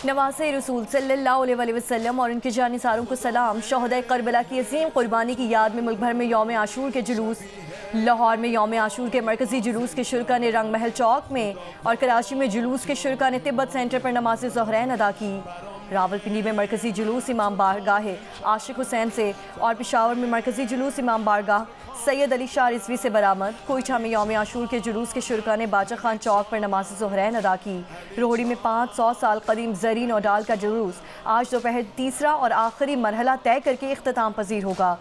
नवासे रसूल सल्लल्लाहु अलैहि वसल्लम और उनके जानिसारों को सलाम। शोहदा करबला की अजीम कुर्बानी की याद में मुल्क भर में यौम आशूर के जुलूस। लाहौर में यौम आशूर के मरकजी जुलूस के शुरका ने रंग महल चौक में और कराची में जुलूस के शुरका ने तिब्बत सेंटर पर नमाज ज़ोहरैन अदा की। रावलपिंडी में मरकजी जुलूस इमाम बारगाह आशिक हुसैन से और पेशावर में मरकजी जुलूस इमाम बारगाह सैयद अली शाह रिजवी से बरामद। कोयटा में यौम आशूर के जुलूस के शुरका ने बाचा खान चौक पर नमाज ज़ोहरैन अदा की। रोहड़ी में 500 साल कदीम ज़रीन और डाल का जुलूस आज दोपहर तीसरा और आखिरी मरहला तय करके इख्तिताम पजीर होगा।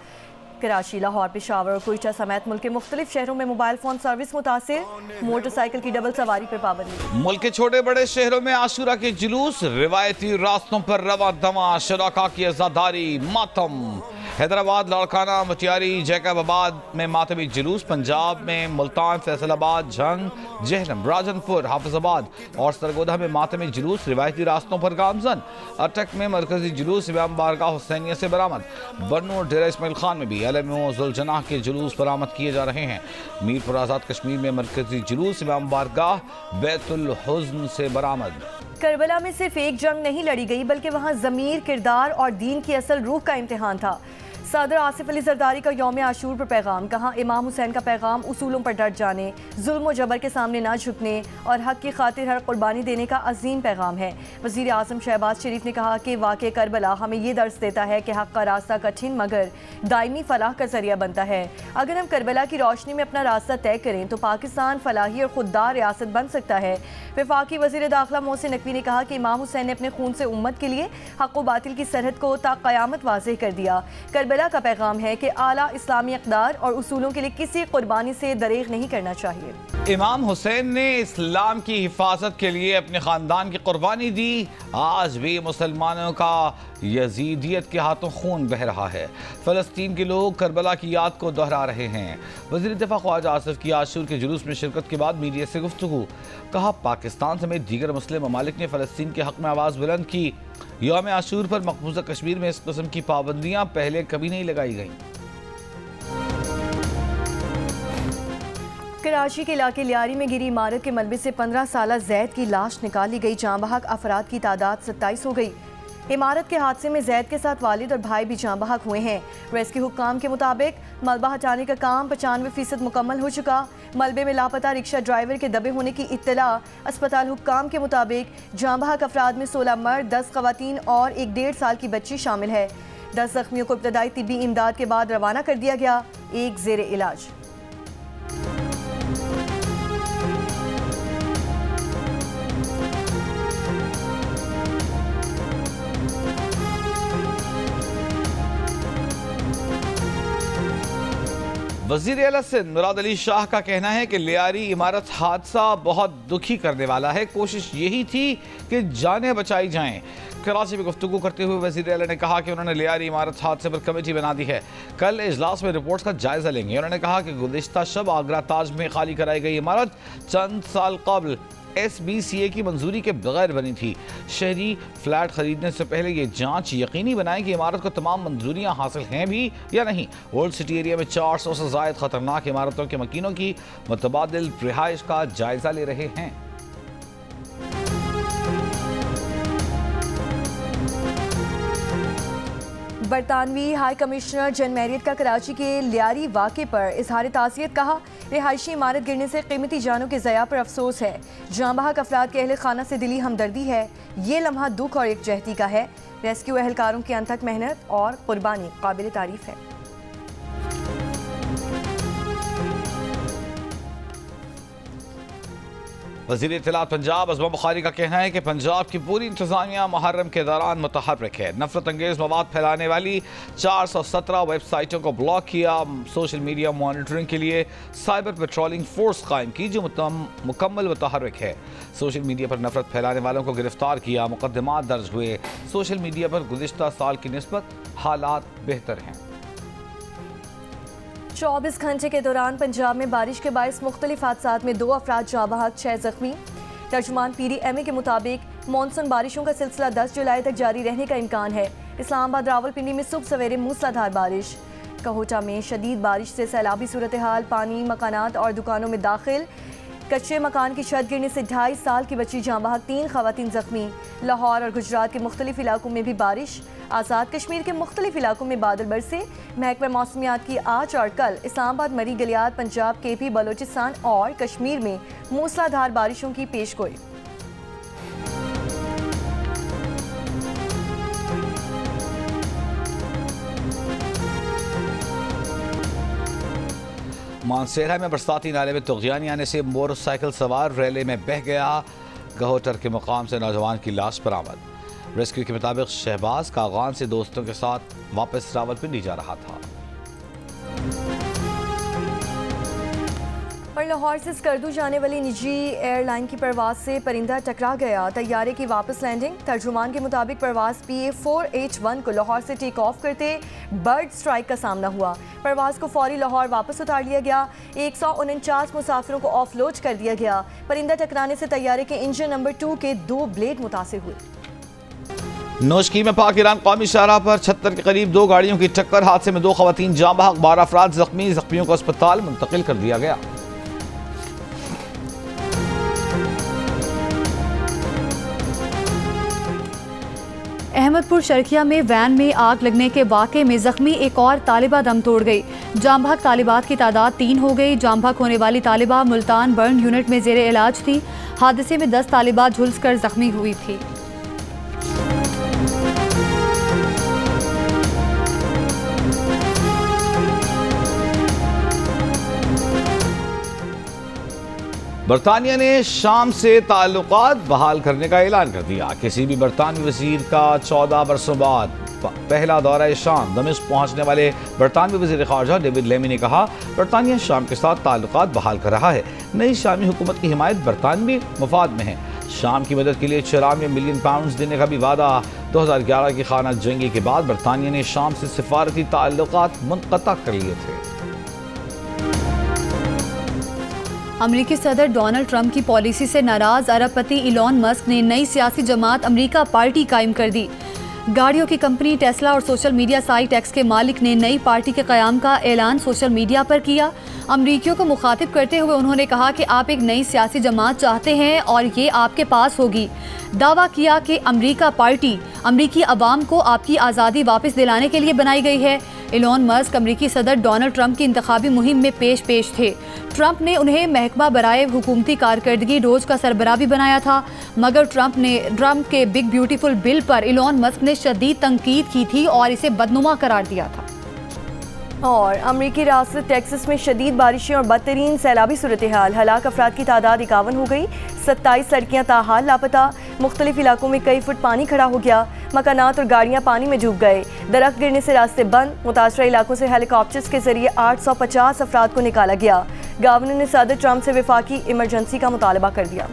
कराची, लाहौर, पेशावर और कोयटा समेत मुल्क के मुख्तलिफ शहरों में मोबाइल फोन सर्विस मुतासिर। मोटरसाइकिल की डबल सवारी पर पाबंदी। मुल्क के छोटे बड़े शहरों में आशूरा के जुलूस, रिवायती रास्तों पर रवा दमा, शराका की आज़ादारी, मातम। हैदराबाद, लाड़काना, मटियारी, जैकबाबाद में मातमी जुलूस। पंजाब में मुल्तान, फैसलाबाद, झंग, जहलम, राजनपुर, हाफिजाबाद और सरगोधा में मातमी जुलूस, रिवायती रास्तों पर गामजन। अटक में मरकजी जुलूस इमाम बारगाह हुसैनिया से बरामद। बन्नू और डेरा इस्माइल खान में भी अलम जुलजनाह के जुलूस बरामद किए जा रहे हैं। मीरपुर आज़ाद कश्मीर में मरकजी जुलूस इमाम बारगाह बैतुल हुज़्न से बरामद। करबला में सिर्फ एक जंग नहीं लड़ी गई बल्कि वहाँ ज़मीर, किरदार और दीन की असल रूह का इम्तिहान था। सदर आसिफ अली जरदारी का यौम आशूर पर पैगाम। कहा, इमाम हुसैन का पैगाम उसूलों पर डट जाने, जुल्म और जबर के सामने ना झुकने और हक की खातिर हर कुर्बानी देने का अजीम पैगाम है। वज़ीर आज़म शहबाज शरीफ ने कहा कि वाक़े करबला हमें ये दर्ज देता है कि हक का रास्ता कठिन मगर दायमी फलाह का जरिया बनता है। अगर हम करबला की रोशनी में अपना रास्ता तय करें तो पाकिस्तान फलाही और खुददार रियासत बन सकता है। वफाकी वज़ीर दाखिला मोहसिन नकवी ने कहा कि इमाम हुसैन ने अपने खून से उम्मत के लिए हक़ व बातिल की सरहद को ता क़यामत वाज़ेह कर दिया। करबला का पैगाम है कि आला इस्लामी इक़दार और उसूलों के लिए किसी कुर्बानी से दरेग नहीं करना चाहिए। इमाम हुसैन ने इस्लाम की हिफाजत के लिए अपने ख़ानदान की कुर्बानी दी। आज भी मुसलमानों का यजीदियत के हाथों खून बह रहा है। फ़लस्तीन के लोग करबला की याद को दोहरा रहे हैं। वज़ीर दिफ़ा ख्वाजा आसिफ की आशूर के जुलूस में शिरकत के बाद मीडिया से गुफ्तगू। कहा, पाकिस्तान समेत दीगर मुस्लिम ममालिक ने फ़लस्तीन के हक़ में आवाज़ बुलंद की। यौम आशूर पर मकबूजा कश्मीर में इस किस्म की पाबंदियाँ पहले कभी नहीं लगाई गईं। कराची के इलाके लियारी में गिरी इमारत के मलबे से 15 साला जैद की लाश निकाली गई। जाँ बहक अफराद की तादाद 27 हो गई। इमारत के हादसे में जैद के साथ वालिद और भाई भी जाँ बहक हुए हैं। रेस्क्यू हुक्काम के मुताबिक मलबा हटाने का काम 95% मुकम्मल हो चुका। मलबे में लापता रिक्शा ड्राइवर के दबे होने की इत्तला। अस्पताल हुक्काम के मुताबिक जाँ बहक अफराद में 16 मर्द, 10 खवातीन और एक 1.5 साल की बच्ची शामिल है। 10 जख्मियों को इब्तदाई तिब्बी इमदाद के बाद रवाना कर दिया गया, एक ज़ेर इलाज। वज़ीर आला सिंध मुराद अली शाह का कहना है कि लियारी इमारत हादसा बहुत दुखी करने वाला है। कोशिश यही थी कि जानें बचाई जाएं। कराची में गुफ्तगू करते हुए वज़ीर आला ने कहा कि उन्होंने लियारी इमारत हादसे पर कमेटी बना दी है। कल इजलास में रिपोर्ट्स का जायजा लेंगे। उन्होंने कहा कि गुज़िश्ता शब आगरा ताज में खाली कराई गई इमारत चंद साल कबल SBCA की मंजूरी के बगैर बनी थी। शहरी फ्लैट खरीदने से पहले ये जांच यकीनी बनाएं कि इमारत को तमाम मंजूरियां हासिल हैं भी या नहीं। ओल्ड सिटी एरिया में 400 से ज़ायद खतरनाक इमारतों के मकीनों की मुतबादिल रिहाइश का जायजा ले रहे हैं। बरतानवी हाई कमिश्नर जन मैरियट का कराची के लियारी वाक़े पर इजहार ताज़ियत। कहा, रिहायशी इमारत गिरने से कीमती जानों के ज़या पर अफसोस है। जाँ बहक अफराद के अहल खाना से दिली हमदर्दी है। ये लम्हा दुख और एकजहती का है। रेस्क्यू एहलकारों की अनथक मेहनत और कुर्बानी काबिल तारीफ है। वज़ीर इत्तलात पंजाब अज़मा बुखारी का कहना है कि पंजाब की पूरी इंतज़ामिया मुहर्रम के दौरान मुतहर्रिक है। नफरत अंगेज़ मवाद फैलाने वाली 417 वेबसाइटों को ब्लॉक किया। सोशल मीडिया मॉनिटरिंग के लिए साइबर पेट्रोलिंग फोर्स कायम की जो मुकम्मल मुतहर्रिक है। सोशल मीडिया पर नफरत फैलाने वालों को गिरफ्तार किया। मुकदमात दर्ज हुए। सोशल मीडिया पर गुज़िश्ता साल की निस्बत हालात बेहतर हैं। 24 घंटे के दौरान पंजाब में बारिश के बायस मुख्तलिफ हादसात में 2 अफराद जाँ बहक, 6 जख्मी। तर्जुमान PDMA के मुताबिक मानसून बारिशों का सिलसिला 10 जुलाई तक जारी रहने का इम्कान है। इस्लामाबाद, रावलपिंडी में सुबह सवेरे मूसलाधार बारिश। कोयटा में शदीद बारिश से सैलाबी सूरत हाल, पानी मकानात और दुकानों में दाखिल। कच्चे मकान की छत गिरने से 2.5 साल की बच्ची जाँ बहक, 3 खवातीन जख्मी। लाहौर और गुजरात के मुख्तलिफ इलाकों में भी बारिश। आज़ाद कश्मीर के मुख्तलिफ इलाकों में बादल बरसे। महकमा मौसमियात की आज और कल इस्लामाबाद, मरी, गलियात, पंजाब, KP, बलोचिस्तान और कश्मीर में मूसलाधार बारिशों की पेशगोई। मानसेरा में बरसाती नाले में तुग़यानी आने से मोटरसाइकिल सवार रैले में बह गया। गहोटर के मुकाम से नौजवान की लाश बरामद। रेस्क्यू के मुताबिक शहबाज कागान से दोस्तों के साथ वापस रावलपिंडी जा रहा था। और लाहौर से स्कर्दू जाने वाली निजी एयरलाइन की परवाज से परिंदा टकरा गया। तैयारे की वापस लैंडिंग। तर्जुमान के मुताबिक परवाज PA4H1 को लाहौर से टेक ऑफ करते बर्ड स्ट्राइक का सामना हुआ। परवाज को फौरी लाहौर वापस उतार लिया गया। 149 मुसाफिरों को ऑफलोड कर दिया गया। परिंदा टकराने से तैयारे के इंजन नंबर 2 के 2 ब्लेड मुतासिर हुए। नोशकी में पाक ईरान कौमी शाहराह पर 76 के करीब 2 गाड़ियों की टक्कर। हादसे में 2 खवातीन जाँ बहक, 12 अफराद जख्मी। जख्मियों को अस्पताल मुंतकिल कर दिया गया। अहमदपुर शर्खिया में वैन में आग लगने के वाक़े में जख्मी एक और तालिबा दम तोड़ गई। जाँ बहक तालिबात की तादाद 3 हो गई। जाँ बहक होने वाली तालिबा मुल्तान बर्न यूनिट में जेर इलाज थी। हादसे में 10 तालिबात झुलस कर जख्मी हुई थी। बरतानिया ने शाम से ताल्लुकात बहाल करने का ऐलान कर दिया। किसी भी बरतानवी वजीर का 14 बरसों बाद पहला दौरा शाम दमिश्क पहुंचने वाले बरतानवी वजीर खारजा डेविड लेमी ने कहा, बरतानिया शाम के साथ ताल्लुकात बहाल कर रहा है। नई शामी हुकूमत की हिमायत बरतानवी मफाद में है। शाम की मदद के लिए 94 मिलियन पाउंड देने का भी वादा। 2011 की खाना जंगी के बाद बरतानिया ने शाम से सिफारती ताल्लुकात मुनक़ता कर लिए थे। अमरीकी सदर डोनाल्ड ट्रंप की पॉलिसी से नाराज अरबपति इलॉन मस्क ने नई सियासी जमात अमरीका पार्टी कायम कर दी। गाड़ियों की कंपनी टेस्ला और सोशल मीडिया साइट एक्स के मालिक ने नई पार्टी के क़याम का ऐलान सोशल मीडिया पर किया। अमरीकियों को मुखातिब करते हुए उन्होंने कहा कि आप एक नई सियासी जमात चाहते हैं और ये आपके पास होगी। दावा किया कि अमरीका पार्टी अमरीकी अवाम को आपकी आज़ादी वापस दिलाने के लिए बनाई गई है। इलॉन मस्क अमरीकी सदर डोनाल्ड ट्रंप की इंतखाबी मुहिम में पेश थे। ट्रंप ने उन्हें महकमा बराए हुकूमती कारकर्दगी रोज का सरबराह भी बनाया था, मगर ट्रंप के बिग ब्यूटीफुल बिल पर इलॉन मस्क ने शदीद तंकीद की थी और इसे बदनुमा करार दिया था। और अमरीकी रियासत टेक्सास में शदीद बारिशें और बदतरीन सैलाबी सूरत हाल। हलाक अफराद की तादाद 51 हो गई। 27 सड़कियाँ ताहाल लापता। मुख्तलिफ इलाकों में कई फुट पानी खड़ा हो गया। मकानात और गाड़ियाँ पानी में डूब गए। दरख्त गिरने से रास्ते बंद। मुतासरा इलाकों से हेलीकॉप्टर्स के जरिए 850 अफराद को निकाला गया। गवर्नर ने सदर ट्रंप से वफाकी इमरजेंसी का मुतालबा कर दिया।